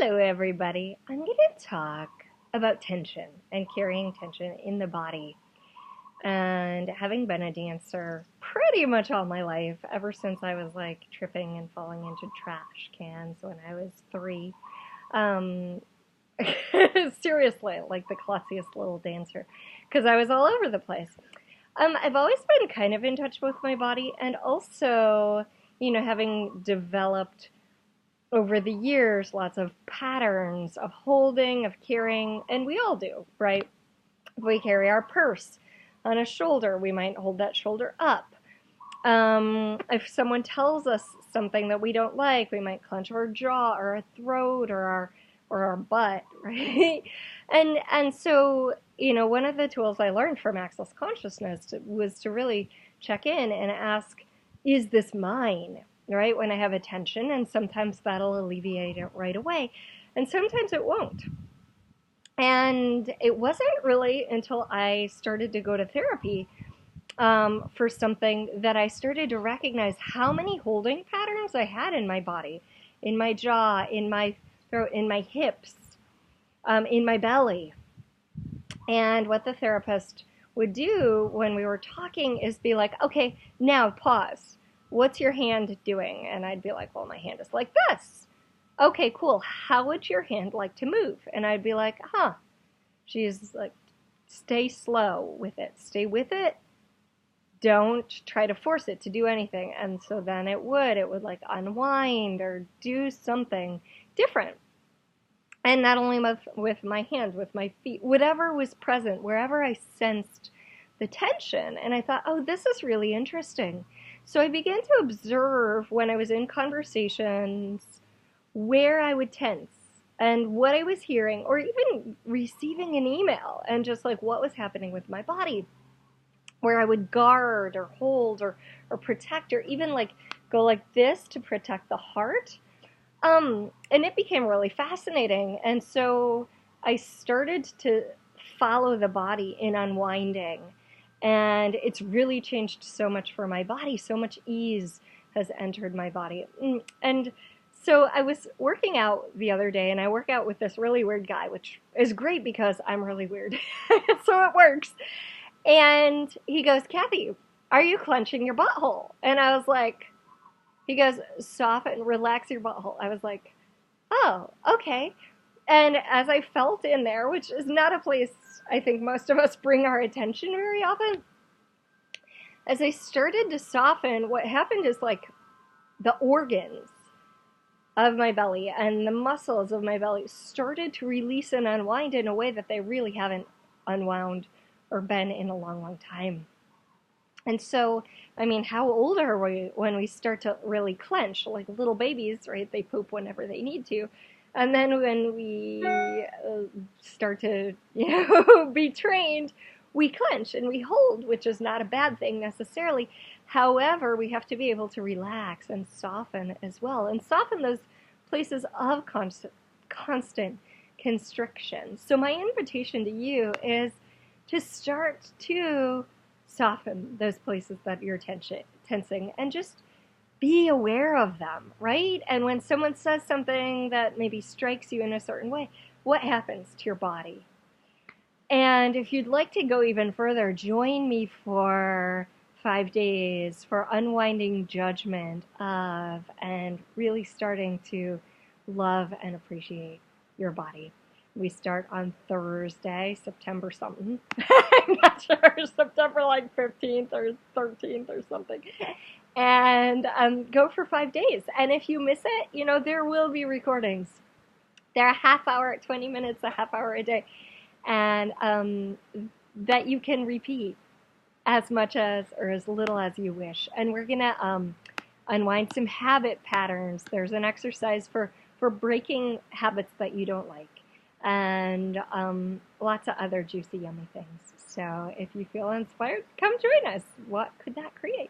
Hello, everybody. I'm going to talk about tension and carrying tension in the body. And having been a dancer pretty much all my life, ever since I was like tripping and falling into trash cans when I was 3. Um, Seriously, like the classiest little dancer, because I was all over the place. I've always been kind of in touch with my body, and also, having developed over the years, lots of patterns of holding, of carrying, and we all do, right? If we carry our purse on a shoulder, we might hold that shoulder up. If someone tells us something that we don't like, we might clench our jaw or our throat or our butt, right? And so, one of the tools I learned from Access Consciousness was to really check in and ask, is this mine? Right? When I have attention, and sometimes that'll alleviate it right away, and sometimes it won't. And it wasn't really until I started to go to therapy for something that I started to recognize how many holding patterns I had in my body, in my jaw, in my throat, in my hips, in my belly. And what the therapist would do when we were talking is be like, okay, now pause. What's your hand doing? And I'd be like, well, my hand is like this. Okay, cool. How would your hand like to move? And I'd be like, She's like, stay slow with it. Stay with it. Don't try to force it to do anything. And so then it would like unwind or do something different. And not only with my hands, with my feet, whatever was present, wherever I sensed the tension. And I thought, oh, this is really interesting. So I began to observe when I was in conversations where I would tense and what I was hearing, or even receiving an email, and just like what was happening with my body, where I would guard or hold or protect, or even like go like this to protect the heart. And it became really fascinating. And so I started to follow the body in unwinding. And it's really changed so much for my body. So much ease has entered my body. And so I was working out the other day, and I work out with this really weird guy, which is great because I'm really weird. So it works. And he goes, Kathy, are you clenching your butthole? And I was like, he goes, soften, relax your butthole. I was like, oh, okay. And as I felt in there, which is not a place I think most of us bring our attention very often, as I started to soften, what happened is like the organs of my belly and the muscles of my belly started to release and unwind in a way that they really haven't unwound or been in a long, long time. And so, I mean, how old are we when we start to really clench? Like little babies, right? They poop whenever they need to. And then when we start to, be trained, we clench and we hold, which is not a bad thing necessarily. However, we have to be able to relax and soften as well, and soften those places of constant constriction. So my invitation to you is to start to soften those places that you're tensing, and just be aware of them, right? And when someone says something that maybe strikes you in a certain way, what happens to your body? And if you'd like to go even further, join me for 5 days for unwinding judgment of and really starting to love and appreciate your body. We start on Thursday, September something. I'm not sure, September like 15th or 13th or something. And go for 5 days. And if you miss it, there will be recordings. They're a half hour at 20 minutes, a half hour a day. And that you can repeat as much as or as little as you wish. And we're going to unwind some habit patterns. There's an exercise for breaking habits that you don't like. And lots of other juicy, yummy things. So if you feel inspired, come join us. What could that create?